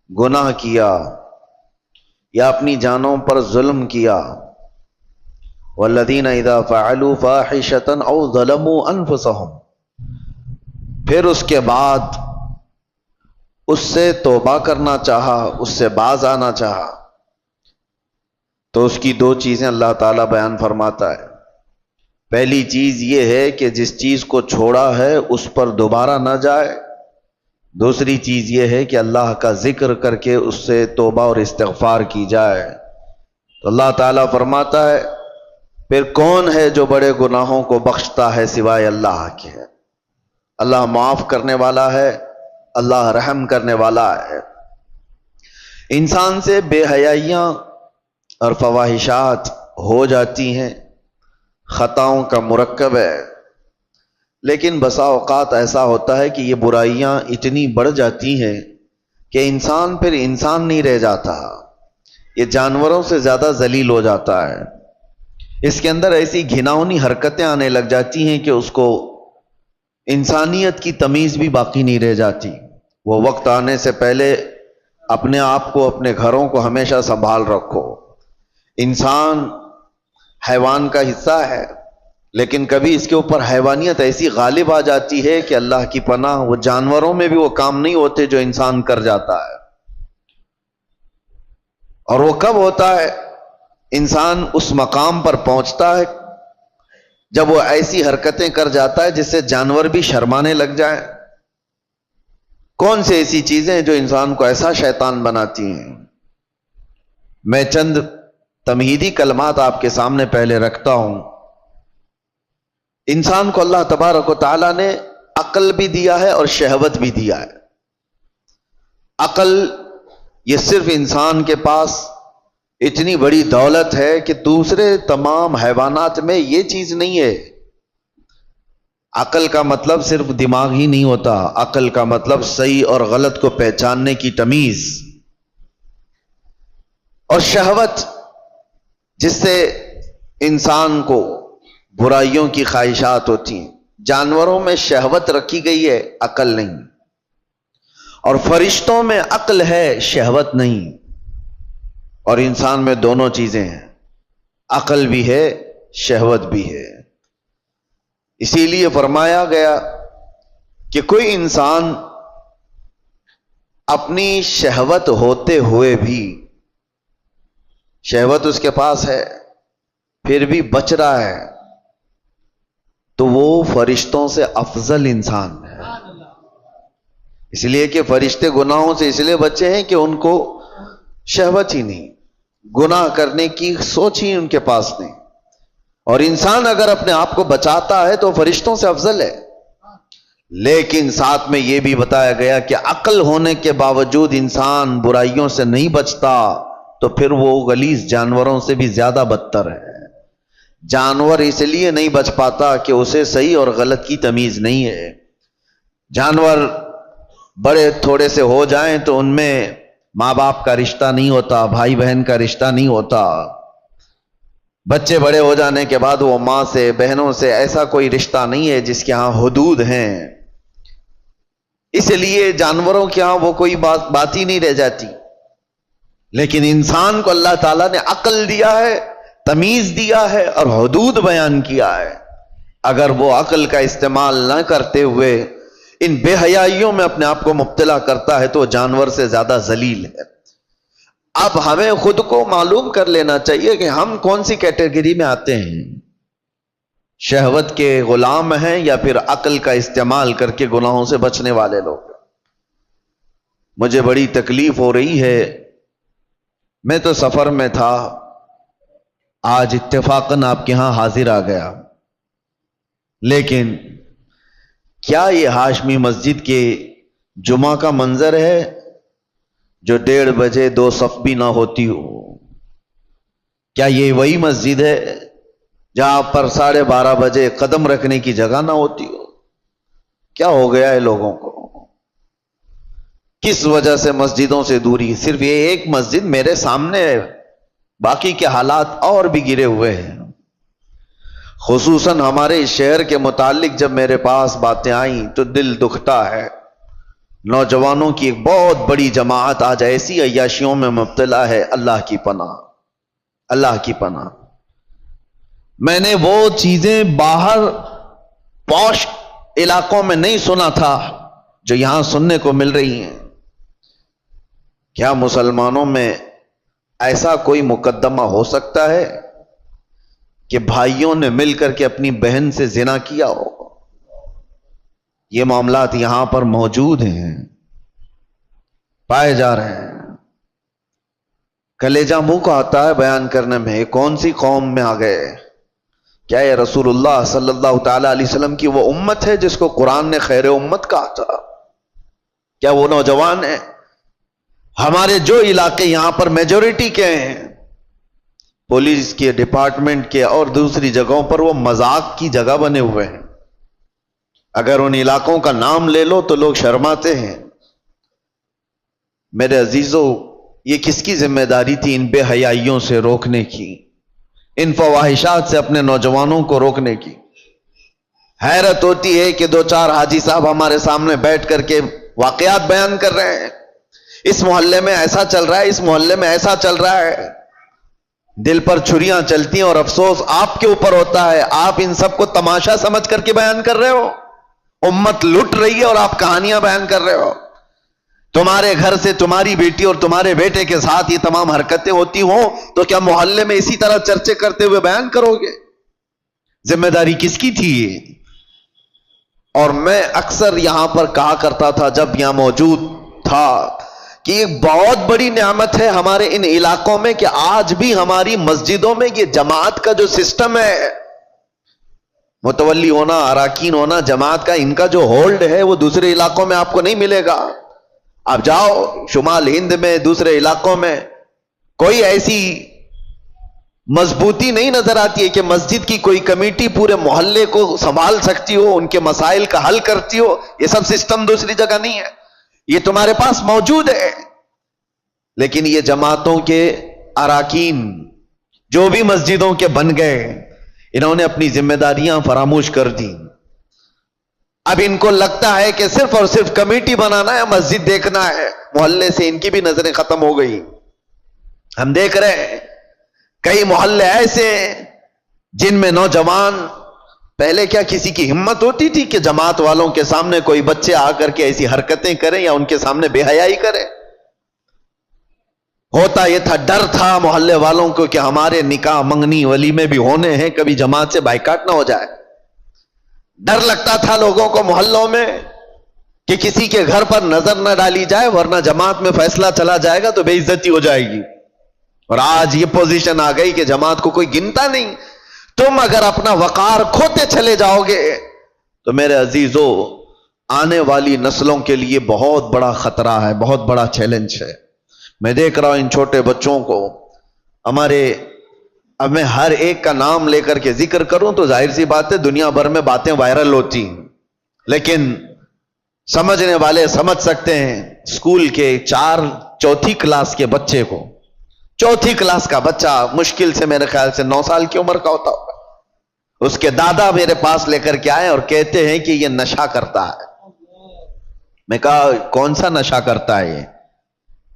گناہ کیا یا اپنی جانوں پر ظلم کیا، والذین اذا فعلوا فاحشۃ او ظلموا انفسهم، پھر اس کے بعد اس سے توبہ کرنا چاہا، اس سے باز آنا چاہا، تو اس کی دو چیزیں اللہ تعالیٰ بیان فرماتا ہے۔ پہلی چیز یہ ہے کہ جس چیز کو چھوڑا ہے اس پر دوبارہ نہ جائے، دوسری چیز یہ ہے کہ اللہ کا ذکر کر کے اس سے توبہ اور استغفار کی جائے۔ تو اللہ تعالیٰ فرماتا ہے پھر کون ہے جو بڑے گناہوں کو بخشتا ہے سوائے اللہ کے؟ اللہ معاف کرنے والا ہے، اللہ رحم کرنے والا ہے۔ انسان سے بے حیائیاں اور فواحشات ہو جاتی ہیں، خطاؤں کا مرکب ہے، لیکن بسا اوقات ایسا ہوتا ہے کہ یہ برائیاں اتنی بڑھ جاتی ہیں کہ انسان پھر انسان نہیں رہ جاتا، یہ جانوروں سے زیادہ ذلیل ہو جاتا ہے۔ اس کے اندر ایسی گھناؤنی حرکتیں آنے لگ جاتی ہیں کہ اس کو انسانیت کی تمیز بھی باقی نہیں رہ جاتی۔ وہ وقت آنے سے پہلے اپنے آپ کو، اپنے گھروں کو ہمیشہ سنبھال رکھو۔ انسان حیوان کا حصہ ہے، لیکن کبھی اس کے اوپر حیوانیت ایسی غالب آ جاتی ہے کہ اللہ کی پناہ، وہ جانوروں میں بھی وہ کام نہیں ہوتے جو انسان کر جاتا ہے۔ اور وہ کب ہوتا ہے؟ انسان اس مقام پر پہنچتا ہے جب وہ ایسی حرکتیں کر جاتا ہے جس سے جانور بھی شرمانے لگ جائیں۔ کون سی ایسی چیزیں جو انسان کو ایسا شیطان بناتی ہیں؟ میں چند تمہیدی کلمات آپ کے سامنے پہلے رکھتا ہوں۔ انسان کو اللہ تبارک و تعالیٰ نے عقل بھی دیا ہے اور شہوت بھی دیا ہے۔ عقل یہ صرف انسان کے پاس اتنی بڑی دولت ہے کہ دوسرے تمام حیوانات میں یہ چیز نہیں ہے۔ عقل کا مطلب صرف دماغ ہی نہیں ہوتا، عقل کا مطلب صحیح اور غلط کو پہچاننے کی تمیز، اور شہوت جس سے انسان کو برائیوں کی خواہشات ہوتی ہیں۔ جانوروں میں شہوت رکھی گئی ہے، عقل نہیں، اور فرشتوں میں عقل ہے، شہوت نہیں، اور انسان میں دونوں چیزیں ہیں، عقل بھی ہے، شہوت بھی ہے۔ اسی لیے فرمایا گیا کہ کوئی انسان اپنی شہوت ہوتے ہوئے بھی، شہوت اس کے پاس ہے پھر بھی بچ رہا ہے، تو وہ فرشتوں سے افضل انسان ہے۔ اس لیے کہ فرشتے گناہوں سے اس لیے بچے ہیں کہ ان کو شہوت ہی نہیں، گناہ کرنے کی سوچ ہی ان کے پاس نہیں، اور انسان اگر اپنے آپ کو بچاتا ہے تو فرشتوں سے افضل ہے۔ لیکن ساتھ میں یہ بھی بتایا گیا کہ عقل ہونے کے باوجود انسان برائیوں سے نہیں بچتا تو پھر وہ غلیظ جانوروں سے بھی زیادہ بدتر ہے۔ جانور اس لیے نہیں بچ پاتا کہ اسے صحیح اور غلط کی تمیز نہیں ہے۔ جانور بڑے تھوڑے سے ہو جائیں تو ان میں ماں باپ کا رشتہ نہیں ہوتا، بھائی بہن کا رشتہ نہیں ہوتا۔ بچے بڑے ہو جانے کے بعد وہ ماں سے، بہنوں سے ایسا کوئی رشتہ نہیں ہے جس کے ہاں حدود ہیں۔ اس لیے جانوروں کے ہاں وہ کوئی بات ہی نہیں رہ جاتی۔ لیکن انسان کو اللہ تعالیٰ نے عقل دیا ہے، تمیز دیا ہے اور حدود بیان کیا ہے۔ اگر وہ عقل کا استعمال نہ کرتے ہوئے ان بے حیائیوں میں اپنے آپ کو مبتلا کرتا ہے تو وہ جانور سے زیادہ ذلیل ہے۔ اب ہمیں خود کو معلوم کر لینا چاہیے کہ ہم کون سی کیٹیگری میں آتے ہیں، شہوت کے غلام ہیں یا پھر عقل کا استعمال کر کے گناہوں سے بچنے والے لوگ۔ مجھے بڑی تکلیف ہو رہی ہے، میں تو سفر میں تھا، آج اتفاقاً آپ کے ہاں حاضر آ گیا، لیکن کیا یہ ہاشمی مسجد کے جمعہ کا منظر ہے جو 1:30 بجے 2 صف بھی نہ ہوتی ہو؟ کیا یہ وہی مسجد ہے جہاں پر 12:30 بجے قدم رکھنے کی جگہ نہ ہوتی ہو؟ کیا ہو گیا ہے لوگوں کو؟ کس وجہ سے مسجدوں سے دوری؟ صرف یہ ایک مسجد میرے سامنے ہے، باقی کے حالات اور بھی گرے ہوئے ہیں۔ خصوصاً ہمارے اس شہر کے متعلق جب میرے پاس باتیں آئیں تو دل دکھتا ہے۔ نوجوانوں کی ایک بہت بڑی جماعت آج ایسی عیاشیوں میں مبتلا ہے، اللہ کی پناہ، اللہ کی پناہ۔ میں نے وہ چیزیں باہر پوش علاقوں میں نہیں سنا تھا جو یہاں سننے کو مل رہی ہیں۔ کیا مسلمانوں میں ایسا کوئی مقدمہ ہو سکتا ہے کہ بھائیوں نے مل کر کے اپنی بہن سے زنا کیا ہو؟ یہ معاملات یہاں پر موجود ہیں، پائے جا رہے ہیں۔ کلیجہ منہ کو آتا ہے بیان کرنے میں، یہ کون سی قوم میں آ گئے؟ کیا یہ رسول اللہ صلی اللہ تعالی علیہ وسلم کی وہ امت ہے جس کو قرآن نے خیر امت کہا تھا؟ کیا وہ نوجوان ہیں؟ ہمارے جو علاقے یہاں پر میجورٹی کے ہیں، پولیس کے ڈپارٹمنٹ کے اور دوسری جگہوں پر، وہ مذاق کی جگہ بنے ہوئے ہیں۔ اگر ان علاقوں کا نام لے لو تو لوگ شرماتے ہیں۔ میرے عزیزو، یہ کس کی ذمہ داری تھی ان بے حیائیوں سے روکنے کی، ان فواہشات سے اپنے نوجوانوں کو روکنے کی؟ حیرت ہوتی ہے کہ 2-4 حاجی صاحب ہمارے سامنے بیٹھ کر کے واقعات بیان کر رہے ہیں، اس محلے میں ایسا چل رہا ہے، اس محلے میں ایسا چل رہا ہے۔ دل پر چھریاں چلتی ہیں اور افسوس آپ کے اوپر ہوتا ہے، آپ ان سب کو تماشا سمجھ کر کے بیان کر رہے ہو۔ امت لٹ رہی ہے اور آپ کہانیاں بیان کر رہے ہو۔ تمہارے گھر سے تمہاری بیٹی اور تمہارے بیٹے کے ساتھ یہ تمام حرکتیں ہوتی ہوں تو کیا محلے میں اسی طرح چرچے کرتے ہوئے بیان کرو گے؟ ذمہ داری کس کی تھی یہ؟ اور میں اکثر یہاں پر کہا کرتا تھا جب یہاں موجود تھا کہ ایک بہت بڑی نعمت ہے ہمارے ان علاقوں میں کہ آج بھی ہماری مسجدوں میں یہ جماعت کا جو سسٹم ہے، متولی ہونا، اراکین ہونا، جماعت کا ان کا جو ہولڈ ہے وہ دوسرے علاقوں میں آپ کو نہیں ملے گا۔ آپ جاؤ شمال ہند میں، دوسرے علاقوں میں، کوئی ایسی مضبوطی نہیں نظر آتی ہے کہ مسجد کی کوئی کمیٹی پورے محلے کو سنبھال سکتی ہو، ان کے مسائل کا حل کرتی ہو۔ یہ سب سسٹم دوسری جگہ نہیں ہے، یہ تمہارے پاس موجود ہے۔ لیکن یہ جماعتوں کے اراکین جو بھی مسجدوں کے بن گئے، انہوں نے اپنی ذمہ داریاں فراموش کر دی۔ اب ان کو لگتا ہے کہ صرف اور صرف کمیٹی بنانا ہے، مسجد دیکھنا ہے، محلے سے ان کی بھی نظریں ختم ہو گئی۔ ہم دیکھ رہے ہیں کئی محلے ایسے ہیں جن میں نوجوان، پہلے کیا کسی کی ہمت ہوتی تھی کہ جماعت والوں کے سامنے کوئی بچے آ کر کے ایسی حرکتیں کریں یا ان کے سامنے بے حیائی کریں؟ ہوتا یہ تھا، ڈر تھا محلے والوں کو کہ ہمارے نکاح منگنی ولیمے بھی ہونے ہیں، کبھی جماعت سے بائیکاٹ نہ ہو جائے۔ ڈر لگتا تھا لوگوں کو محلوں میں کہ کسی کے گھر پر نظر نہ ڈالی جائے ورنہ جماعت میں فیصلہ چلا جائے گا تو بے عزتی ہو جائے گی۔ اور آج یہ پوزیشن آ گئی کہ جماعت کو کوئی گنتا نہیں۔ تم اگر اپنا وقار کھوتے چلے جاؤ گے تو میرے عزیزو، آنے والی نسلوں کے لیے بہت بڑا خطرہ ہے، بہت بڑا چیلنج ہے۔ میں دیکھ رہا ہوں ان چھوٹے بچوں کو، ہمارے، اب میں ہر ایک کا نام لے کر کے ذکر کروں تو ظاہر سی بات ہے دنیا بھر میں باتیں وائرل ہوتی ہیں، لیکن سمجھنے والے سمجھ سکتے ہیں۔ اسکول کے 4 کلاس کے بچے کو، 4 کلاس کا بچہ مشکل سے میرے خیال سے 9 سال کی عمر کا ہوتا ہوگا، اس کے دادا میرے پاس لے کر کے آئے اور کہتے ہیں کہ یہ نشہ کرتا ہے۔ میں کہا کون سا نشہ کرتا ہے یہ؟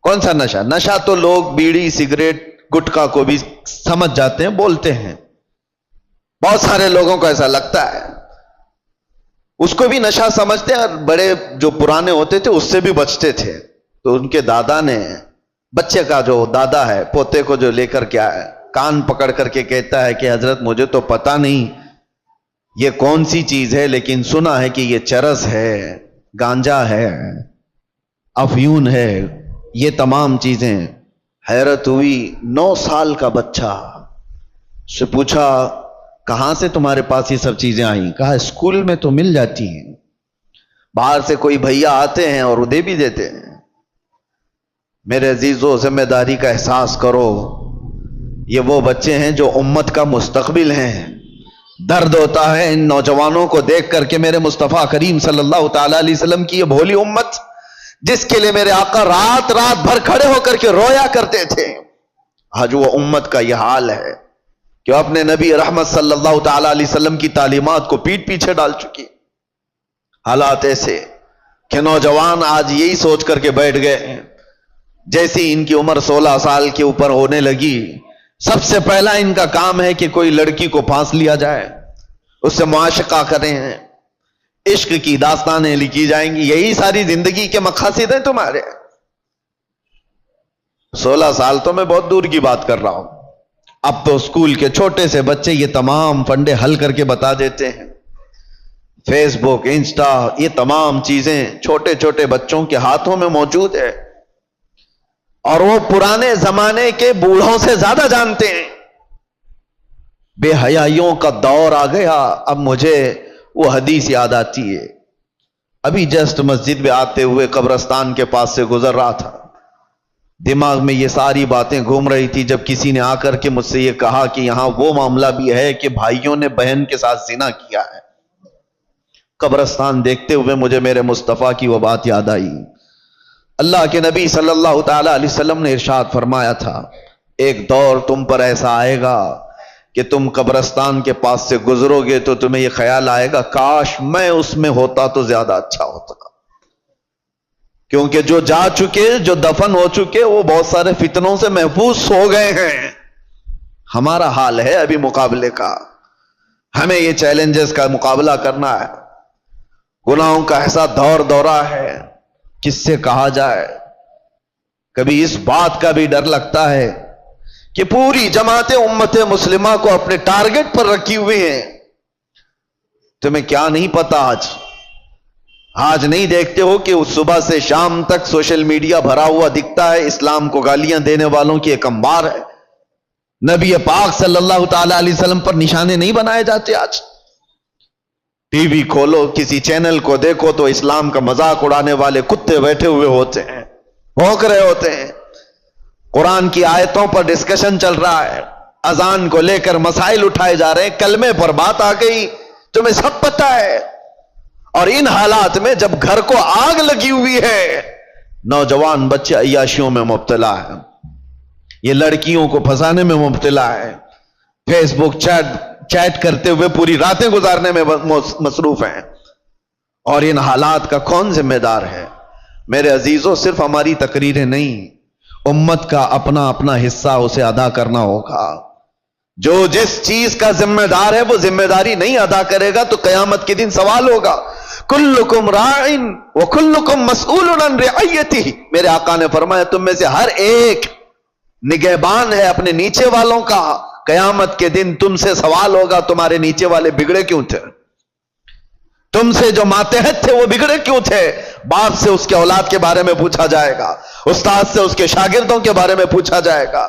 کون سا نشہ؟ نشہ تو لوگ بیڑی، سگریٹ، گٹکا کو بھی سمجھ جاتے ہیں، بولتے ہیں، بہت سارے لوگوں کو ایسا لگتا ہے، اس کو بھی نشہ سمجھتے ہیں، اور بڑے جو پرانے ہوتے تھے اس سے بھی بچتے تھے۔ تو ان کے دادا نے، بچے کا جو دادا ہے، پوتے کو جو لے کر کے آیا، کان پکڑ کر کے کہتا ہے کہ حضرت مجھے تو پتہ نہیں یہ کون سی چیز ہے، لیکن سنا ہے کہ یہ چرس ہے، گانجا ہے، افیون ہے، یہ تمام چیزیں۔ حیرت ہوئی، 9 سال کا بچہ، سے پوچھا کہاں سے تمہارے پاس یہ سب چیزیں آئیں؟ کہا اسکول میں تو مل جاتی ہیں، باہر سے کوئی بھیا آتے ہیں اور دے بھی دیتے ہیں۔ میرے عزیزو، ذمہ داری کا احساس کرو، یہ وہ بچے ہیں جو امت کا مستقبل ہیں۔ درد ہوتا ہے ان نوجوانوں کو دیکھ کر کے میرے مصطفیٰ کریم صلی اللہ تعالی علیہ وسلم کی یہ بھولی امت، جس کے لیے میرے آقا رات رات بھر کھڑے ہو کر کے رویا کرتے تھے، آج وہ امت کا یہ حال ہے کہ اپنے نبی رحمت صلی اللہ تعالی علیہ وسلم کی تعلیمات کو پیٹ پیچھے ڈال چکی۔ حالات ایسے، کہ نوجوان آج یہی سوچ کر کے بیٹھ گئے جیسی ان کی عمر 16 سال کے اوپر ہونے لگی سب سے پہلا ان کا کام ہے کہ کوئی لڑکی کو پھانس لیا جائے, اس سے معاشقہ کریں, عشق کی داستانیں لکھی جائیں گی. یہی ساری زندگی کے مقاصد ہیں تمہارے. 16 سال تو میں بہت دور کی بات کر رہا ہوں, اب تو اسکول کے چھوٹے سے بچے یہ تمام فنڈے حل کر کے بتا دیتے ہیں. فیس بک, انسٹا, یہ تمام چیزیں چھوٹے چھوٹے بچوں کے ہاتھوں میں موجود ہے, اور وہ پرانے زمانے کے بوڑھوں سے زیادہ جانتے ہیں. بے حیائیوں کا دور آ گیا. اب مجھے وہ حدیث یاد آتی ہے, ابھی جسٹ مسجد میں آتے ہوئے قبرستان کے پاس سے گزر رہا تھا, دماغ میں یہ ساری باتیں گھوم رہی تھی جب کسی نے آ کر کے مجھ سے یہ کہا کہ یہاں وہ معاملہ بھی ہے کہ بھائیوں نے بہن کے ساتھ زنا کیا ہے. قبرستان دیکھتے ہوئے مجھے میرے مصطفیٰ کی وہ بات یاد آئی. اللہ کے نبی صلی اللہ تعالی علیہ وسلم نے ارشاد فرمایا تھا, ایک دور تم پر ایسا آئے گا کہ تم قبرستان کے پاس سے گزرو گے تو تمہیں یہ خیال آئے گا کاش میں اس میں ہوتا تو زیادہ اچھا ہوتا, کیونکہ جو جا چکے, جو دفن ہو چکے, وہ بہت سارے فتنوں سے محفوظ ہو گئے ہیں. ہمارا حال ہے ابھی مقابلے کا, ہمیں یہ چیلنجز کا مقابلہ کرنا ہے. گناہوں کا ایسا دور دورہ ہے, کس سے کہا جائے. کبھی اس بات کا بھی ڈر لگتا ہے کہ پوری جماعت امت مسلمہ کو اپنے ٹارگٹ پر رکھی ہوئی ہیں. تمہیں کیا نہیں پتا, آج نہیں دیکھتے ہو کہ اس صبح سے شام تک سوشل میڈیا بھرا ہوا دکھتا ہے, اسلام کو گالیاں دینے والوں کی ایک انبار ہے. نبی پاک صلی اللہ تعالی علیہ وسلم پر نشانے نہیں بنائے جاتے. آج ٹی وی کھولو, کسی چینل کو دیکھو تو اسلام کا مذاق اڑانے والے کتے بیٹھے ہوئے ہوتے ہیں, بھونک رہے ہوتے ہیں. قرآن کی آیتوں پر ڈسکشن چل رہا ہے, اذان کو لے کر مسائل اٹھائے جا رہے ہیں, کلمے پر بات آ گئی, تمہیں سب پتا ہے. اور ان حالات میں جب گھر کو آگ لگی ہوئی ہے, نوجوان بچے عیاشیوں میں مبتلا ہے, یہ لڑکیوں کو پھنسانے میں مبتلا ہے, فیس بک چیٹ کرتے ہوئے پوری راتیں گزارنے میں مصروف ہیں. اور ان حالات کا کون ذمہ دار ہے؟ میرے عزیزوں, صرف ہماری تقریریں نہیں, امت کا اپنا اپنا حصہ اسے ادا کرنا ہوگا. جو جس چیز کا ذمہ دار ہے وہ ذمہ داری نہیں ادا کرے گا تو قیامت کے دن سوال ہوگا. کلکم راعٍ وکلکم مسئول عن رعیتہ. میرے آقا نے فرمایا تم میں سے ہر ایک نگہبان ہے اپنے نیچے والوں کا. قیامت کے دن تم سے سوال ہوگا تمہارے نیچے والے بگڑے کیوں تھے, تم سے جو ماتحت تھے وہ بگڑے کیوں تھے. باپ سے اس کے اولاد کے بارے میں پوچھا جائے گا, استاد سے اس کے شاگردوں کے بارے میں پوچھا جائے گا,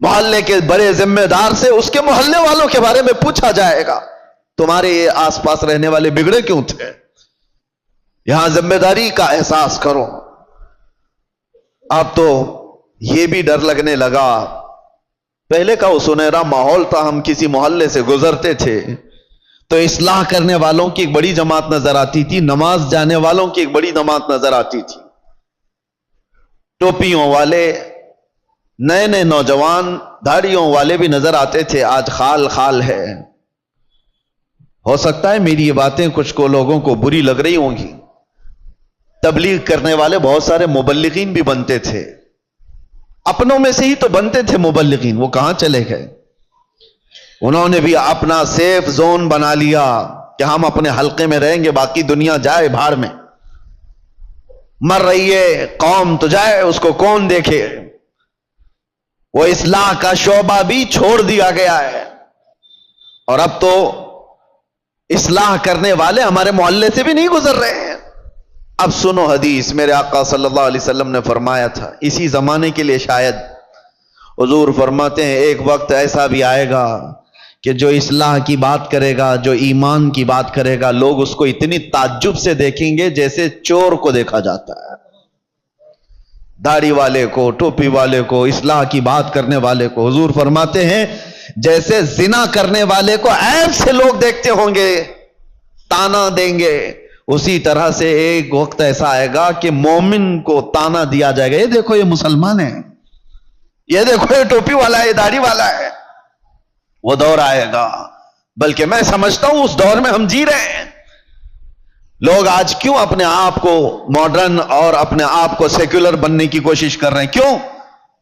محلے کے بڑے ذمہ دار سے اس کے محلے والوں کے بارے میں پوچھا جائے گا تمہارے یہ آس پاس رہنے والے بگڑے کیوں تھے. یہاں ذمہ داری کا احساس کرو. اب تو یہ بھی ڈر لگنے لگا, پہلے کا وہ سنہرا ماحول تھا, ہم کسی محلے سے گزرتے تھے تو اصلاح کرنے والوں کی ایک بڑی جماعت نظر آتی تھی, نماز جانے والوں کی ایک بڑی جماعت نظر آتی تھی, ٹوپیوں والے, نئے نئے نوجوان داڑھیوں والے بھی نظر آتے تھے. آج خال خال ہے. ہو سکتا ہے میری یہ باتیں کچھ کو لوگوں کو بری لگ رہی ہوں گی. تبلیغ کرنے والے بہت سارے مبلغین بھی بنتے تھے, اپنوں میں سے ہی تو بنتے تھے مبلغین, وہ کہاں چلے گئے؟ انہوں نے بھی اپنا سیف زون بنا لیا کہ ہم اپنے حلقے میں رہیں گے, باقی دنیا جائے بھاڑ میں, مر رہی ہے قوم تو جائے, اس کو کون دیکھے. وہ اصلاح کا شعبہ بھی چھوڑ دیا گیا ہے, اور اب تو اصلاح کرنے والے ہمارے محلے سے بھی نہیں گزر رہے ہیں. اب سنو حدیث, میرے آقا صلی اللہ علیہ وسلم نے فرمایا تھا, اسی زمانے کے لیے شاید, حضور فرماتے ہیں ایک وقت ایسا بھی آئے گا کہ جو اصلاح کی بات کرے گا, جو ایمان کی بات کرے گا, لوگ اس کو اتنی تعجب سے دیکھیں گے جیسے چور کو دیکھا جاتا ہے. داڑھی والے کو, ٹوپی والے کو, اصلاح کی بات کرنے والے کو, حضور فرماتے ہیں جیسے زنا کرنے والے کو عیب سے لوگ دیکھتے ہوں گے, تانا دیں گے, اسی طرح سے ایک وقت ایسا آئے گا کہ مومن کو تانا دیا جائے گا, یہ دیکھو یہ مسلمان ہے, یہ دیکھو یہ ٹوپی والا ہے, یہ داڑھی والا ہے. وہ دور آئے گا, بلکہ میں سمجھتا ہوں اس دور میں ہم جی رہے ہیں. لوگ آج کیوں اپنے آپ کو ماڈرن اور اپنے آپ کو سیکولر بننے کی کوشش کر رہے ہیں؟ کیوں؟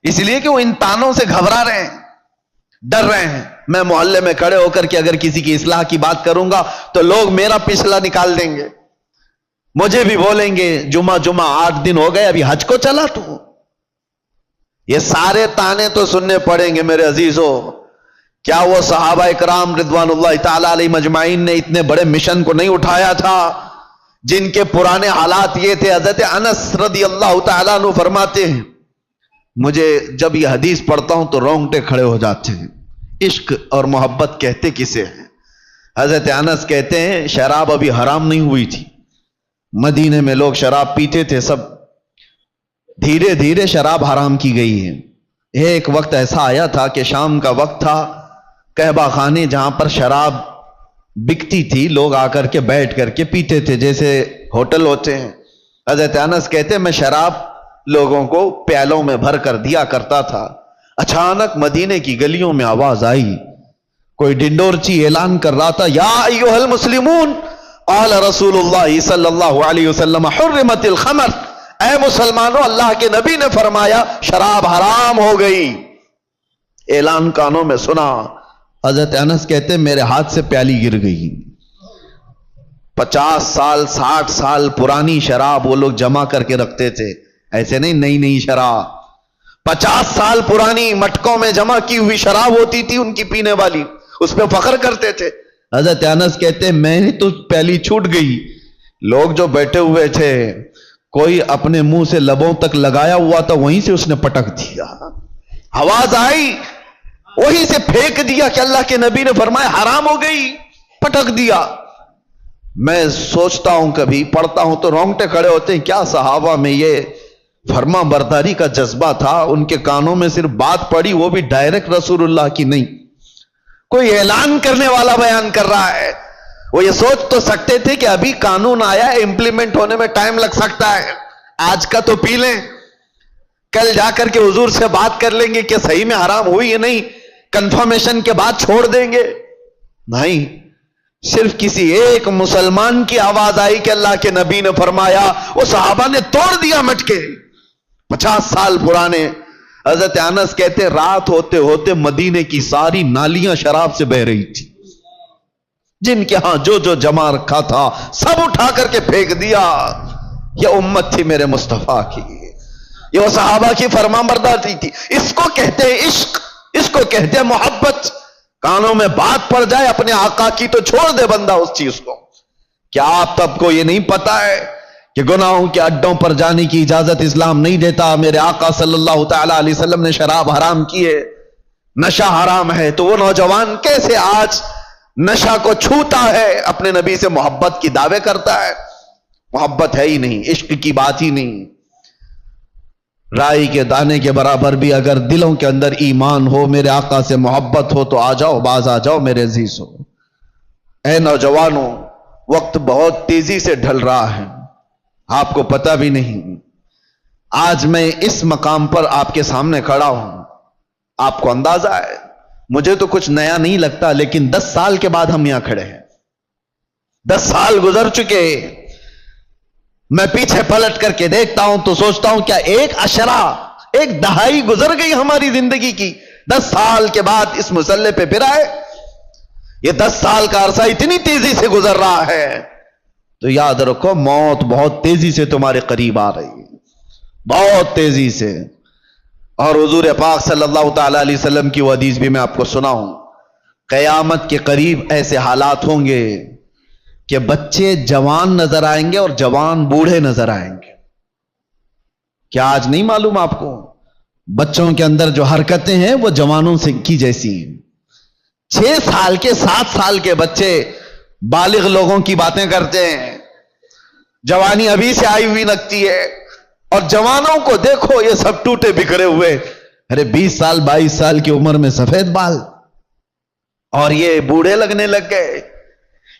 اس لیے کہ وہ ان تانوں سے گھبرا رہے ہیں، ڈر رہے ہیں۔ میں محلے میں کھڑے ہو کر کے اگر کسی کی اصلاح کی بات کروں گا تو لوگ میرا پچھلا نکال دیں گے، مجھے بھی بولیں گے جمعہ 8 دن ہو گئے ابھی حج کو چلا تو۔ یہ سارے تانے تو سننے پڑیں گے میرے عزیزوں۔ کیا وہ صحابہ اکرام رضوان اللہ تعالی علیہ مجمعین نے اتنے بڑے مشن کو نہیں اٹھایا تھا جن کے پرانے حالات یہ تھے؟ حضرت انس رضی اللہ تعالیٰ عنہ فرماتے ہیں مجھے جب یہ حدیث پڑھتا ہوں تو رونگٹے کھڑے ہو جاتے ہیں۔ عشق اور محبت کہتے کسے ہیں؟ حضرت انس کہتے ہیں شراب ابھی حرام نہیں ہوئی تھی، مدینے میں لوگ شراب پیتے تھے، سب دھیرے دھیرے شراب حرام کی گئی ہے۔ ایک وقت ایسا آیا تھا کہ شام کا وقت تھا، قہبہ خانے جہاں پر شراب بکتی تھی لوگ آ کر کے بیٹھ کر کے پیتے تھے جیسے ہوٹل ہوتے ہیں۔ حضرت انس کہتے ہیں میں شراب لوگوں کو پیالوں میں بھر کر دیا کرتا تھا۔ اچانک مدینے کی گلیوں میں آواز آئی، کوئی ڈنڈورچی اعلان کر رہا تھا یا ایھا المسلمون قال رسول اللہ صلی اللہ علیہ وسلم حرمت الخمر، اے مسلمانوں اللہ کے نبی نے فرمایا شراب حرام ہو گئی۔ اعلان کانوں میں سنا، حضرت انس کہتے میرے ہاتھ سے پیالی گر گئی۔ 50 سال 60 سال پرانی شراب وہ لوگ جمع کر کے رکھتے تھے، ایسے نہیں نئی نئی شراب، 50 سال پرانی مٹکوں میں جمع کی ہوئی شراب ہوتی تھی ان کی پینے والی، اس پہ فخر کرتے تھے۔ حضرت انس کہتے میں نے تو پیالی چھوٹ گئی، لوگ جو بیٹھے ہوئے تھے کوئی اپنے منہ سے لبوں تک لگایا ہوا تھا وہیں سے اس نے پٹک دیا، آواز آئی وہیں سے پھینک دیا کہ اللہ کے نبی نے فرمایا حرام ہو گئی، پٹک دیا۔ میں سوچتا ہوں کبھی پڑھتا ہوں تو رونگٹے کھڑے ہوتے ہیں، کیا صحابہ میں یہ فرما برداری کا جذبہ تھا؟ ان کے کانوں میں صرف بات پڑی، وہ بھی ڈائریکٹ رسول اللہ کی نہیں، کوئی اعلان کرنے والا بیان کر رہا ہے۔ وہ یہ سوچ تو سکتے تھے کہ ابھی قانون آیا ہے، امپلیمنٹ ہونے میں ٹائم لگ سکتا ہے، آج کا تو پی لیں، کل جا کر کے حضور سے بات کر لیں گے کہ صحیح میں حرام ہوئی یا نہیں، کنفرمیشن کے بعد چھوڑ دیں گے۔ نہیں، صرف کسی ایک مسلمان کی آواز آئی کہ اللہ کے نبی نے فرمایا، وہ صحابہ نے توڑ دیا مٹکے، 50 سال پرانے۔ حضرت انس کہتے رات ہوتے ہوتے مدینے کی ساری نالیاں شراب سے بہ رہی تھی، جن کے ہاں جو جو جمع رکھا تھا سب اٹھا کر کے پھینک دیا۔ یہ امت تھی میرے مصطفیٰ کی، یہ وہ صحابہ کی فرمانبرداری تھی۔ اس کو کہتے ہیں عشق، اس کو کہتے ہیں محبت۔ کانوں میں بات پڑ جائے اپنے آقا کی تو چھوڑ دے بندہ اس چیز کو۔ کیا آپ سب کو یہ نہیں پتا ہے کہ گناہوں کے اڈوں پر جانے کی اجازت اسلام نہیں دیتا؟ میرے آقا صلی اللہ تعالی علیہ وسلم نے شراب حرام کی ہے، نشہ حرام ہے، تو وہ نوجوان کیسے آج نشہ کو چھوتا ہے، اپنے نبی سے محبت کی دعوے کرتا ہے؟ محبت ہے ہی نہیں، عشق کی بات ہی نہیں۔ رائی کے دانے کے برابر بھی اگر دلوں کے اندر ایمان ہو، میرے آقا سے محبت ہو تو آ جاؤ، باز آ جاؤ میرے عزیز ہو۔ اے نوجوانوں، وقت بہت تیزی سے ڈھل رہا ہے، آپ کو پتہ بھی نہیں۔ آج میں اس مقام پر آپ کے سامنے کھڑا ہوں، آپ کو اندازہ ہے مجھے تو کچھ نیا نہیں لگتا، لیکن 10 سال کے بعد ہم یہاں کھڑے ہیں، 10 سال گزر چکے۔ میں پیچھے پلٹ کر کے دیکھتا ہوں تو سوچتا ہوں کیا ایک عشرہ، ایک دہائی گزر گئی ہماری زندگی کی، 10 سال کے بعد اس مسلح پہ پھر آئے۔ یہ 10 سال کا عرصہ اتنی تیزی سے گزر رہا ہے تو یاد رکھو موت بہت تیزی سے تمہارے قریب آ رہی ہے، بہت تیزی سے۔ اور حضور پاک صلی اللہ تعالی علیہ وسلم کی وہ حدیث بھی میں آپ کو سناؤں، قیامت کے قریب ایسے حالات ہوں گے کہ بچے جوان نظر آئیں گے اور جوان بوڑھے نظر آئیں گے۔ کیا آج نہیں معلوم آپ کو؟ بچوں کے اندر جو حرکتیں ہیں وہ جوانوں سے کی جیسی ہیں۔ 6 سال کے 7 سال کے بچے بالغ لوگوں کی باتیں کرتے ہیں، جوانی ابھی سے آئی ہوئی لگتی ہے، اور جوانوں کو دیکھو یہ سب ٹوٹے بکھرے ہوئے، ارے 20 سال 22 سال کی عمر میں سفید بال، اور یہ بوڑھے لگنے لگ گئے۔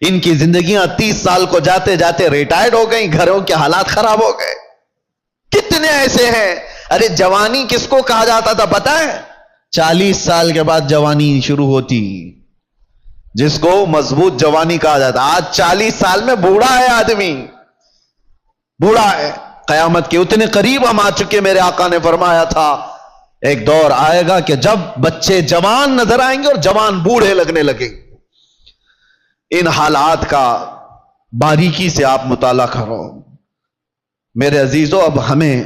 ان کی زندگیاں 30 سال کو جاتے جاتے ریٹائرڈ ہو گئیں، گھروں کے حالات خراب ہو گئے۔ کتنے ایسے ہیں؟ ارے جوانی کس کو کہا جاتا تھا پتہ ہے؟ 40 سال کے بعد جوانی شروع ہوتی، جس کو مضبوط جوانی کہا جاتا. آج 40 سال میں بوڑھا ہے آدمی, بوڑھا ہے. قیامت کے اتنے قریب ہم آ چکے. میرے آقا نے فرمایا تھا ایک دور آئے گا کہ جب بچے جوان نظر آئیں گے اور جوان بوڑھے لگنے لگیں. ان حالات کا باریکی سے آپ مطالعہ کرو میرے عزیزو. اب ہمیں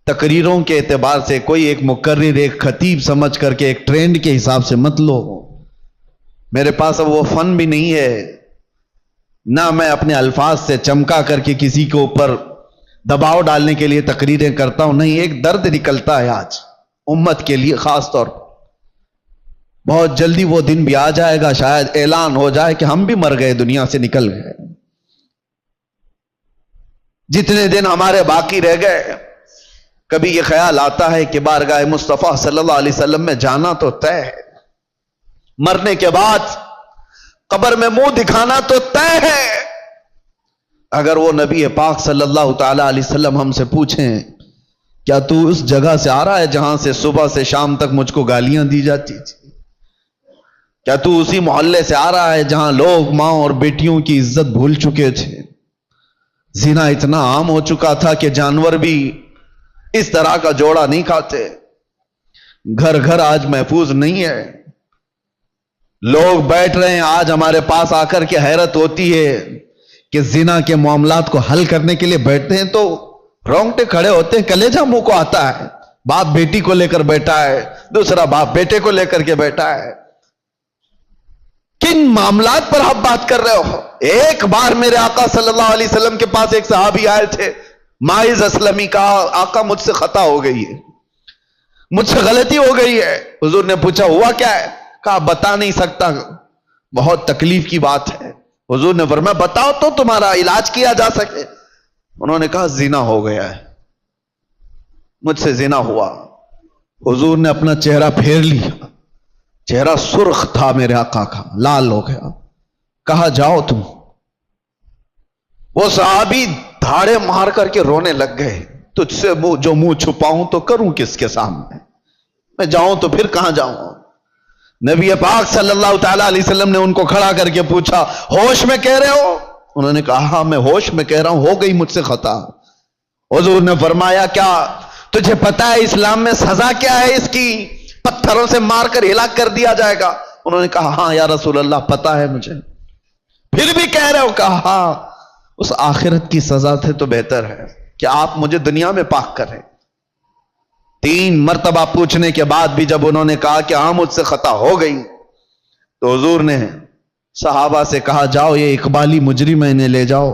تقریروں کے اعتبار سے کوئی ایک مقرر ایک خطیب سمجھ کر کے ایک ٹرینڈ کے حساب سے مت لو. میرے پاس اب وہ فن بھی نہیں ہے, نہ میں اپنے الفاظ سے چمکا کر کے کسی کے اوپر دباؤ ڈالنے کے لیے تقریریں کرتا ہوں. نہیں, ایک درد نکلتا ہے آج امت کے لیے خاص طور پر. بہت جلدی وہ دن بھی آ جائے گا, شاید اعلان ہو جائے کہ ہم بھی مر گئے, دنیا سے نکل گئے. جتنے دن ہمارے باقی رہ گئے, کبھی یہ خیال آتا ہے کہ بارگاہ مصطفیٰ صلی اللہ علیہ وسلم میں جانا تو طے ہے, مرنے کے بعد قبر میں منہ دکھانا تو طے ہے. اگر وہ نبی پاک صلی اللہ تعالی علیہ وسلم ہم سے پوچھیں کیا تو اس جگہ سے آ رہا ہے جہاں سے صبح سے شام تک مجھ کو گالیاں دی جاتی تھی؟ کیا تو اسی محلے سے آ رہا ہے جہاں لوگ ماں اور بیٹیوں کی عزت بھول چکے تھے؟ زنا اتنا عام ہو چکا تھا کہ جانور بھی اس طرح کا جوڑا نہیں کھاتے. گھر گھر آج محفوظ نہیں ہے. لوگ بیٹھ رہے ہیں آج ہمارے پاس آ کر کے حیرت ہوتی ہے کہ زنا کے معاملات کو حل کرنے کے لیے بیٹھتے ہیں تو رونگٹے کھڑے ہوتے ہیں, کلیجہ منہ کو آتا ہے. باپ بیٹی کو لے کر بیٹھا ہے, دوسرا باپ بیٹے کو لے کر کے بیٹھا ہے. کن معاملات پر آپ بات کر رہے ہو؟ ایک بار میرے آقا صلی اللہ علیہ وسلم کے پاس ایک صحابی آئے تھے, ماعز اسلمی, کہا آقا مجھ سے خطا ہو گئی ہے, مجھ سے غلطی ہو گئی ہے. حضور نے پوچھا ہوا کیا ہے؟ کہا بتا نہیں سکتا, بہت تکلیف کی بات ہے. حضور نے فرمایا بتاؤ تو تمہارا علاج کیا جا سکے. انہوں نے کہا زنا ہو گیا ہے, مجھ سے زنا ہوا. حضور نے اپنا چہرہ پھیر لیا, چہرہ سرخ تھا میرے آقا کا, لال ہو گیا. کہا جاؤ تم. وہ صحابی دھاڑے مار کر کے رونے لگ گئے. تجھ سے جو منہ چھپاؤں تو کروں کس کے سامنے, میں جاؤں تو پھر کہاں جاؤں. نبی پاک صلی اللہ تعالی علیہ وسلم نے ان کو کھڑا کر کے پوچھا ہوش میں کہہ رہے ہو؟ انہوں نے کہا ہاں میں ہوش میں کہہ رہا ہوں, ہو گئی مجھ سے خطا. حضور نے فرمایا کیا تجھے پتا ہے اسلام میں سزا کیا ہے اس کی؟ پتھروں سے مار کر ہلاک کر دیا جائے گا. انہوں نے کہا ہاں یا رسول اللہ پتا ہے مجھے. پھر بھی کہہ رہے ہو؟ کہا ہاں, اس آخرت کی سزا سے تو بہتر ہے کہ آپ مجھے دنیا میں پاک کریں. 3 مرتبہ پوچھنے کے بعد بھی جب انہوں نے کہا کہ ہاں مجھ سے خطا ہو گئی, تو حضور نے صحابہ سے کہا جاؤ یہ اقبالی مجرم ہے, انہیں لے جاؤ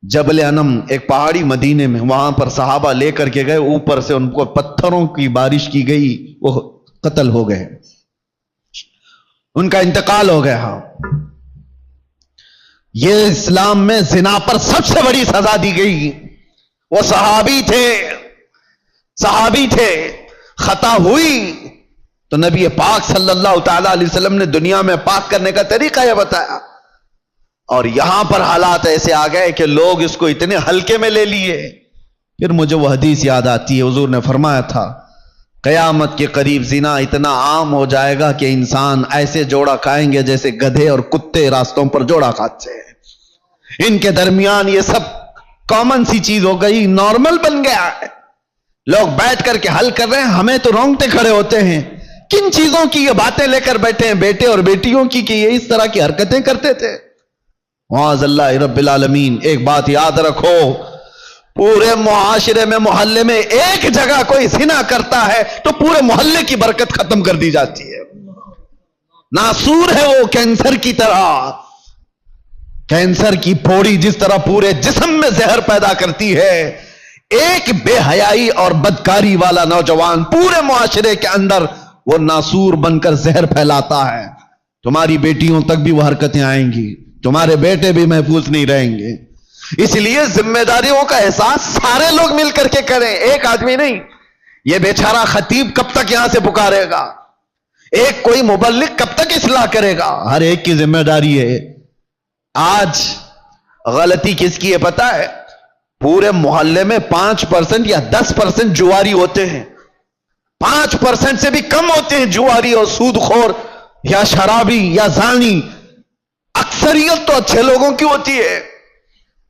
جبل انم, ایک پہاڑی مدینے میں, وہاں پر صحابہ لے کر کے گئے. اوپر سے ان کو پتھروں کی بارش کی گئی, وہ قتل ہو گئے, ان کا انتقال ہو گیا. یہ اسلام میں زنا پر سب سے بڑی سزا دی گئی. وہ صحابی تھے, خطا ہوئی تو نبی پاک صلی اللہ تعالی علیہ وسلم نے دنیا میں پاک کرنے کا طریقہ یہ بتایا. اور یہاں پر حالات ایسے آ گئے کہ لوگ اس کو اتنے ہلکے میں لے لیے. پھر مجھے وہ حدیث یاد آتی ہے, حضور نے فرمایا تھا قیامت کے قریب زنا اتنا عام ہو جائے گا کہ انسان ایسے جوڑا کھائیں گے جیسے گدھے اور کتے راستوں پر جوڑا کھاتے ہیں. ان کے درمیان یہ سب کامن سی چیز ہو گئی, نارمل بن گیا ہے. لوگ بیٹھ کر کے حل کر رہے ہیں, ہمیں تو رونگٹے کھڑے ہوتے ہیں. کن چیزوں کی یہ باتیں لے کر بیٹھے ہیں بیٹے اور بیٹیوں کی کہ یہ اس طرح کی حرکتیں کرتے تھے. معاذ اللہ رب العالمین. ایک بات یاد رکھو, پورے معاشرے میں محلے میں ایک جگہ کوئی زنا کرتا ہے تو پورے محلے کی برکت ختم کر دی جاتی ہے. ناسور ہے وہ کینسر کی طرح, کینسر کی پھوڑی جس طرح پورے جسم میں زہر پیدا کرتی ہے, ایک بے حیائی اور بدکاری والا نوجوان پورے معاشرے کے اندر وہ ناسور بن کر زہر پھیلاتا ہے. تمہاری بیٹیوں تک بھی وہ حرکتیں آئیں گی, تمہارے بیٹے بھی محفوظ نہیں رہیں گے. اس لیے ذمہ داریوں کا احساس سارے لوگ مل کر کے کریں, ایک آدمی نہیں. یہ بیچارہ خطیب کب تک یہاں سے پکارے گا, ایک کوئی مبلغ کب تک اصلاح کرے گا؟ ہر ایک کی ذمہ داری ہے. آج غلطی کس کی ہے پتا ہے؟ پورے محلے میں 5% یا 10% جواری ہوتے ہیں, 5% سے بھی کم ہوتے ہیں جواری اور سود خور یا شرابی یا زانی، اکثریت تو اچھے لوگوں کی ہوتی ہے،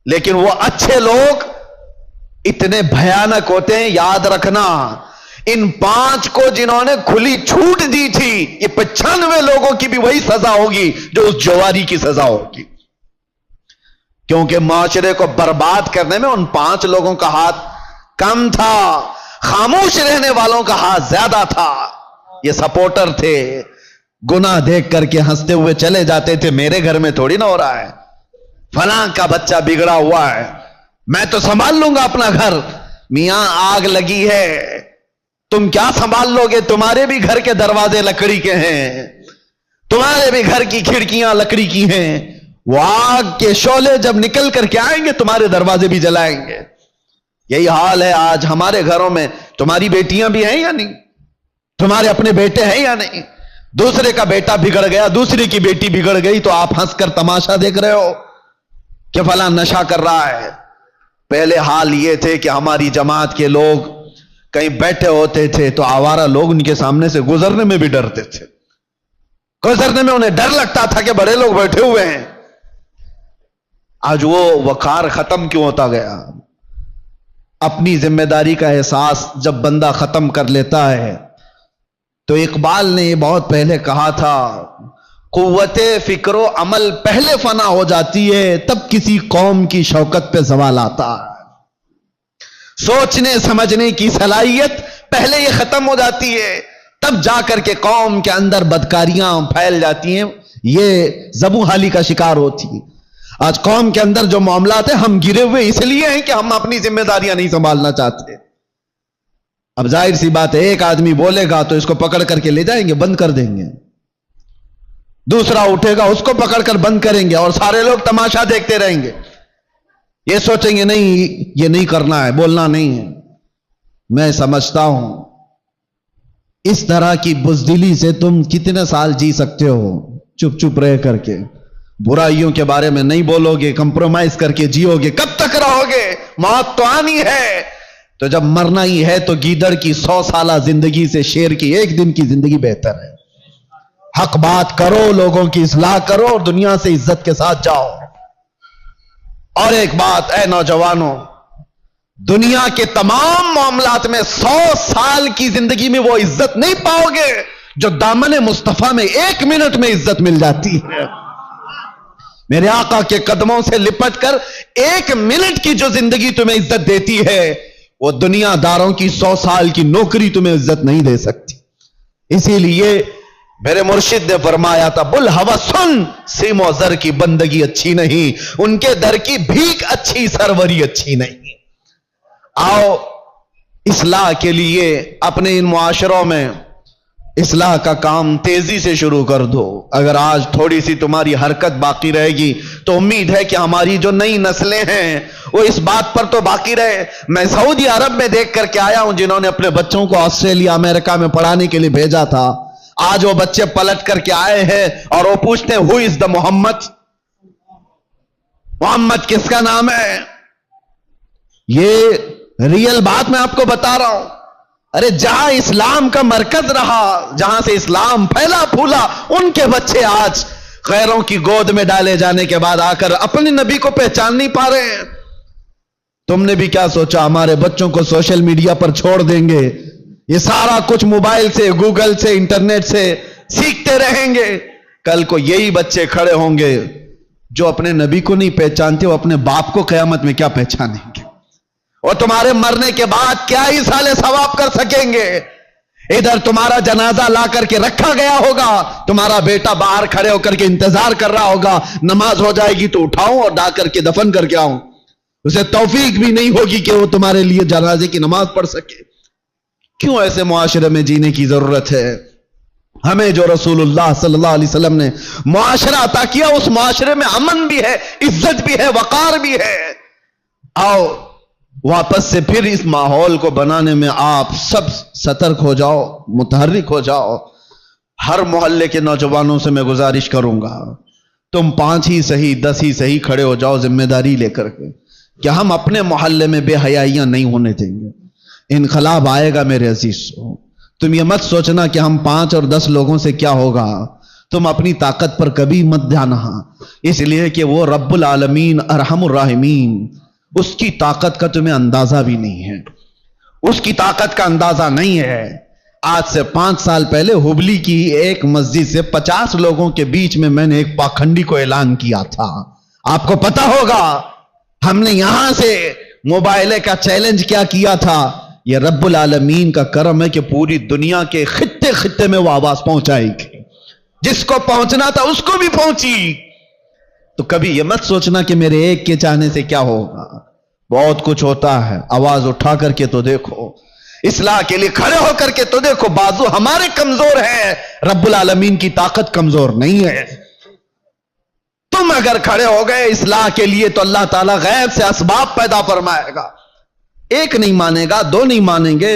لیکن وہ اچھے لوگ اتنے بھیانک ہوتے ہیں. یاد رکھنا، ان 5 کو جنہوں نے کھلی چھوٹ دی تھی، یہ 95 لوگوں کی بھی وہی سزا ہوگی جو اس جواری کی سزا ہوگی، کیونکہ معاشرے کو برباد کرنے میں ان 5 لوگوں کا ہاتھ کم تھا، خاموش رہنے والوں کا ہاتھ زیادہ تھا. یہ سپورٹر تھے، گناہ دیکھ کر کے ہنستے ہوئے چلے جاتے تھے، میرے گھر میں تھوڑی نہ ہو رہا ہے، فلاں کا بچہ بگڑا ہوا ہے، میں تو سنبھال لوں گا اپنا گھر. میاں آگ لگی ہے، تم کیا سنبھال لو گے؟ تمہارے بھی گھر کے دروازے لکڑی کے ہیں، تمہارے بھی گھر کی کھڑکیاں لکڑی کی ہیں. وہ آگ کے شعلے جب نکل کر کے آئیں گے تمہارے دروازے بھی جلائیں گے. یہی حال ہے آج ہمارے گھروں میں. تمہاری بیٹیاں بھی ہیں یا نہیں؟ تمہارے اپنے بیٹے ہیں یا نہیں؟ دوسرے کا بیٹا بگڑ گیا، دوسرے کی بیٹی بگڑ گئی تو آپ ہنس کر تماشا دیکھ رہے ہو کہ فلاں نشہ کر رہا ہے. پہلے حال یہ تھے کہ ہماری جماعت کے لوگ کہیں بیٹھے ہوتے تھے تو آوارہ لوگ ان کے سامنے سے گزرنے میں بھی ڈرتے تھے، گزرنے میں انہیں ڈر لگتا تھا کہ بڑے لوگ بیٹھے ہوئے ہیں. آج وہ وقار ختم کیوں ہوتا گیا؟ اپنی ذمہ داری کا احساس جب بندہ ختم کر لیتا ہے تو اقبال نے یہ بہت پہلے کہا تھا، قوت فکر و عمل پہلے فنا ہو جاتی ہے تب کسی قوم کی شوکت پہ زوال آتا ہے. سوچنے سمجھنے کی صلاحیت پہلے یہ ختم ہو جاتی ہے تب جا کر کے قوم کے اندر بدکاریاں پھیل جاتی ہیں، یہ زبوں حالی کا شکار ہوتی ہے. آج قوم کے اندر جو معاملات ہیں، ہم گرے ہوئے اس لیے ہیں کہ ہم اپنی ذمہ داریاں نہیں سنبھالنا چاہتے. اب ظاہر سی بات ہے، ایک آدمی بولے گا تو اس کو پکڑ کر کے لے جائیں گے، بند کر دیں گے. دوسرا اٹھے گا، اس کو پکڑ کر بند کریں گے، اور سارے لوگ تماشا دیکھتے رہیں گے. یہ سوچیں گے نہیں، یہ نہیں کرنا ہے، بولنا نہیں ہے. میں سمجھتا ہوں اس طرح کی بزدلی سے تم کتنے سال جی سکتے ہو؟ چپ چپ رہ کر کے برائیوں کے بارے میں نہیں بولو گے، کمپرومائز کر کے جیو گے، کب تک رہو گے؟ موت تو آنی ہے. تو جب مرنا ہی ہے تو گیدڑ کی 100 سالہ زندگی سے شیر کی 1 دن کی زندگی بہتر ہے. حق بات کرو، لوگوں کی اصلاح کرو اور دنیا سے عزت کے ساتھ جاؤ. اور ایک بات اے نوجوانوں، دنیا کے تمام معاملات میں 100 سال کی زندگی میں وہ عزت نہیں پاؤ گے جو دامن مصطفیٰ میں 1 منٹ میں عزت مل جاتی ہے. میرے آقا کے قدموں سے لپٹ کر 1 منٹ کی جو زندگی تمہیں عزت دیتی ہے، وہ دنیا داروں کی 100 سال کی نوکری تمہیں عزت نہیں دے سکتی. اسی لیے میرے مرشد نے فرمایا تھا، بل ہوا سن، سیم و زر کی بندگی اچھی نہیں، ان کے در کی بھیک اچھی، سروری اچھی نہیں. آؤ اصلاح کے لیے اپنے ان معاشروں میں اصلاح کا کام تیزی سے شروع کر دو. اگر آج تھوڑی سی تمہاری حرکت باقی رہے گی تو امید ہے کہ ہماری جو نئی نسلیں ہیں وہ اس بات پر تو باقی رہے. میں سعودی عرب میں دیکھ کر کے آیا ہوں، جنہوں نے اپنے بچوں کو آسٹریلیا امریکہ میں پڑھانے کے لیے بھیجا تھا، آج وہ بچے پلٹ کر کے آئے ہیں اور وہ پوچھتے ہیں ہو از دا محمد؟ محمد کس کا نام ہے؟ یہ ریئل بات میں آپ کو بتا رہا ہوں. ارے جہاں اسلام کا مرکز رہا، جہاں سے اسلام پھیلا پھولا، ان کے بچے آج غیروں کی گود میں ڈالے جانے کے بعد آ کر اپنے نبی کو پہچان نہیں پا رہے ہیں. تم نے بھی کیا سوچا ہمارے بچوں کو سوشل میڈیا پر چھوڑ دیں گے، یہ سارا کچھ موبائل سے، گوگل سے، انٹرنیٹ سے سیکھتے رہیں گے؟ کل کو یہی بچے کھڑے ہوں گے جو اپنے نبی کو نہیں پہچانتے، وہ اپنے باپ کو قیامت میں کیا پہچانیں گے؟ اور تمہارے مرنے کے بعد کیا ہی سالے ثواب کر سکیں گے؟ ادھر تمہارا جنازہ لا کر کے رکھا گیا ہوگا، تمہارا بیٹا باہر کھڑے ہو کر کے انتظار کر رہا ہوگا، نماز ہو جائے گی تو اٹھاؤں اور ڈا کر کے دفن کر کے آؤں. اسے توفیق بھی نہیں ہوگی کہ وہ تمہارے لیے جنازے کی نماز پڑھ سکے. کیوں ایسے معاشرے میں جینے کی ضرورت ہے؟ ہمیں جو رسول اللہ صلی اللہ علیہ وسلم نے معاشرہ عطا کیا، اس معاشرے میں امن بھی ہے، عزت بھی ہے، وقار بھی ہے. آؤ واپس سے پھر اس ماحول کو بنانے میں آپ سب سترک ہو جاؤ، متحرک ہو جاؤ. ہر محلے کے نوجوانوں سے میں گزارش کروں گا، تم 5 ہی صحیح 10 ہی صحیح کھڑے ہو جاؤ ذمہ داری لے کر کے کہ ہم اپنے محلے میں بے حیائیاں نہیں ہونے دیں گے. انقلاب آئے گا میرے عزیز. تم یہ مت سوچنا کہ ہم 5 اور 10 لوگوں سے کیا ہوگا. تم اپنی طاقت پر کبھی مت جانا، اس لیے کہ وہ رب العالمین ارحم الراحمین، اس کی طاقت کا تمہیں اندازہ بھی نہیں ہے، اس کی طاقت کا اندازہ نہیں ہے۔ آج سے 5 سال پہلے ہبلی کی ایک مسجد سے 50 لوگوں کے بیچ میں میں نے ایک پاکھنڈی کو اعلان کیا تھا، آپ کو پتا ہوگا۔ ہم نے یہاں سے موبائلے کا چیلنج کیا کیا تھا، یہ رب العالمین کا کرم ہے کہ پوری دنیا کے خطے خطے میں وہ آواز پہنچائے گی، جس کو پہنچنا تھا اس کو بھی پہنچی۔ تو کبھی یہ مت سوچنا کہ میرے ایک کے چاہنے سے کیا ہوگا، بہت کچھ ہوتا ہے۔ آواز اٹھا کر کے تو دیکھو، اصلاح کے لیے کھڑے ہو کر کے تو دیکھو۔ بازو ہمارے کمزور ہیں، رب العالمین کی طاقت کمزور نہیں ہے۔ تم اگر کھڑے ہو گئے اصلاح کے لیے تو اللہ تعالیٰ غیب سے اسباب پیدا فرمائے گا۔ ایک نہیں مانے گا، 2 نہیں مانیں گے،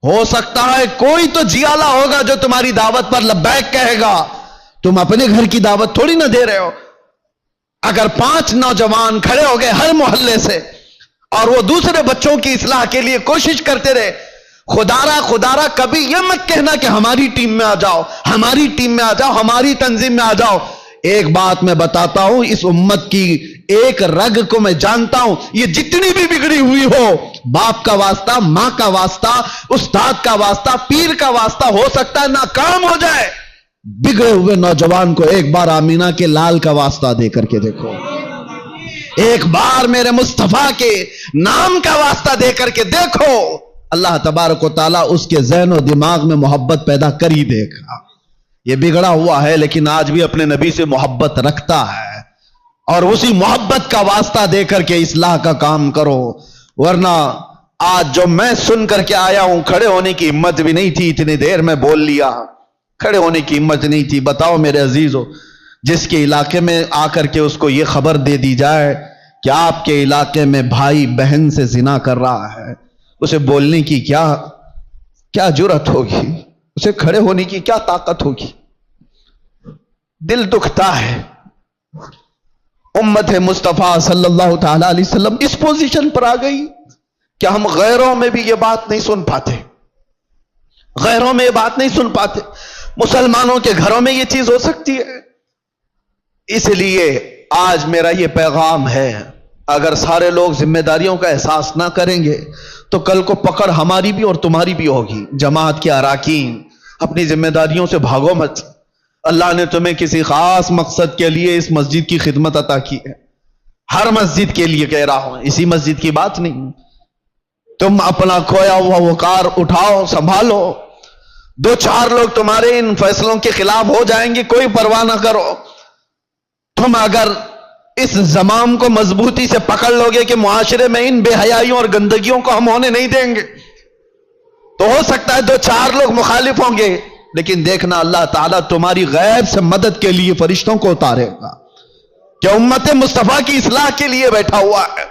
ہو سکتا ہے کوئی تو جیالا ہوگا جو تمہاری دعوت پر لبیک کہے گا۔ تم اپنے گھر کی دعوت تھوڑی نہ دے رہے ہو۔ اگر 5 نوجوان کھڑے ہو گئے ہر محلے سے اور وہ دوسرے بچوں کی اصلاح کے لیے کوشش کرتے رہے، خدارا کبھی یہ مت کہنا کہ ہماری ٹیم میں آ جاؤ، ہماری ٹیم میں آ جاؤ، ہماری تنظیم میں آ جاؤ۔ ایک بات میں بتاتا ہوں، اس امت کی ایک رگ کو میں جانتا ہوں، یہ جتنی بھی بگڑی ہوئی ہو، باپ کا واسطہ، ماں کا واسطہ، استاد کا واسطہ، پیر کا واسطہ، ہو سکتا ہے ناکام ہو جائے۔ بگڑے ہوئے نوجوان کو ایک بار آمینہ کے لال کا واسطہ دے کر کے دیکھو، ایک بار میرے مصطفیٰ کے نام کا واسطہ دے کر کے دیکھو، اللہ تبارک و تعالیٰ اس کے ذہن و دماغ میں محبت پیدا کر ہی دے گا۔ یہ بگڑا ہوا ہے لیکن آج بھی اپنے نبی سے محبت رکھتا ہے، اور اسی محبت کا واسطہ دے کر کے اصلاح کا کام کرو۔ ورنہ آج جو میں سن کر کے آیا ہوں، کھڑے ہونے کی ہمت بھی نہیں تھی، اتنی دیر میں بول لیا، کھڑے ہونے کی ہمت نہیں تھی۔ بتاؤ میرے عزیزو، جس کے علاقے میں آ کر کے اس کو یہ خبر دے دی جائے کہ آپ کے علاقے میں بھائی بہن سے زنا کر رہا ہے، اسے بولنے کی کیا جرأت ہوگی، اسے کھڑے ہونے کی کیا طاقت ہوگی؟ دل دکھتا ہے۔ امت مصطفیٰ صلی اللہ تعالی علیہ وسلم اس پوزیشن پر آ گئی کہ ہم غیروں میں بھی یہ بات نہیں سن پاتے، غیروں میں یہ بات نہیں سن پاتے، مسلمانوں کے گھروں میں یہ چیز ہو سکتی ہے۔ اس لیے آج میرا یہ پیغام ہے، اگر سارے لوگ ذمہ داریوں کا احساس نہ کریں گے تو کل کو پکڑ ہماری بھی اور تمہاری بھی ہوگی۔ جماعت کے اراکین، اپنی ذمہ داریوں سے بھاگو مت۔ اللہ نے تمہیں کسی خاص مقصد کے لیے اس مسجد کی خدمت عطا کی ہے، ہر مسجد کے لیے کہہ رہا ہوں، اسی مسجد کی بات نہیں۔ تم اپنا کھویا ہوا وقار اٹھاؤ، سنبھالو۔ 2-4 لوگ تمہارے ان فیصلوں کے خلاف ہو جائیں گے، کوئی پرواہ نہ کرو۔ تم اگر اس زمام کو مضبوطی سے پکڑ لو گے کہ معاشرے میں ان بے حیائیوں اور گندگیوں کو ہم ہونے نہیں دیں گے، تو ہو سکتا ہے 2-4 لوگ مخالف ہوں گے، لیکن دیکھنا اللہ تعالیٰ تمہاری غیب سے مدد کے لیے فرشتوں کو اتارے گا کہ امت مصطفیٰ کی اصلاح کے لیے بیٹھا ہوا ہے۔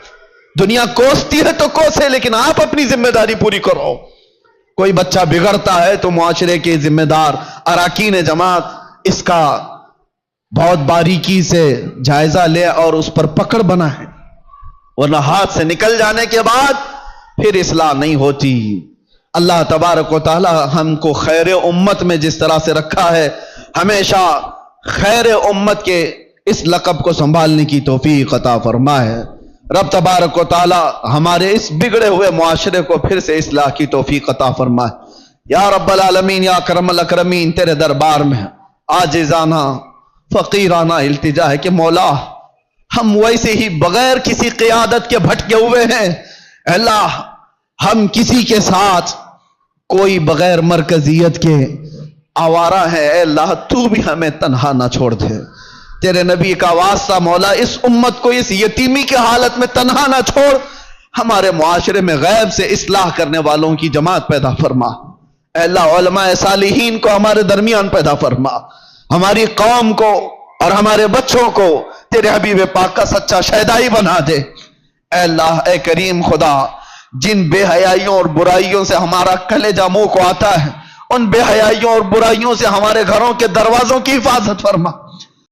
دنیا کوستی ہے تو کوسے، لیکن آپ اپنی ذمہ داری پوری کرو۔ کوئی بچہ بگڑتا ہے تو معاشرے کے ذمہ دار اراکین جماعت اس کا بہت باریکی سے جائزہ لے اور اس پر پکڑ بنا ہے، ورنہ ہاتھ سے نکل جانے کے بعد پھر اصلاح نہیں ہوتی۔ اللہ تبارک و تعالی ہم کو خیر امت میں جس طرح سے رکھا ہے، ہمیشہ خیر امت کے اس لقب کو سنبھالنے کی توفیق عطا فرمائے۔ رب تبارک و تعالی ہمارے اس بگڑے ہوئے معاشرے کو پھر سے اصلاح کی توفیق عطا فرمائے۔ یا رب العالمین، یا اکرم الاکرمین، تیرے دربار میں عاجزانہ فقیرانہ التجا ہے کہ مولا ہم ویسے ہی بغیر کسی قیادت کے بھٹکے ہوئے ہیں۔ اللہ ہم کسی کے ساتھ کوئی بغیر مرکزیت کے آوارہ ہے، اے اللہ تو بھی ہمیں تنہا نہ چھوڑ دے۔ تیرے نبی کا واسطہ مولا، اس امت کو اس یتیمی کے حالت میں تنہا نہ چھوڑ، ہمارے معاشرے میں غیب سے اصلاح کرنے والوں کی جماعت پیدا فرما۔ اے اللہ علماء صالحین کو ہمارے درمیان پیدا فرما، ہماری قوم کو اور ہمارے بچوں کو تیرے حبیب پاک کا سچا شہدائی بنا دے۔ اے اللہ، اے کریم خدا، جن بے حیائیوں اور برائیوں سے ہمارا کلیجہ منہ کو آتا ہے، ان بے حیائیوں اور برائیوں سے ہمارے گھروں کے دروازوں کی حفاظت فرما۔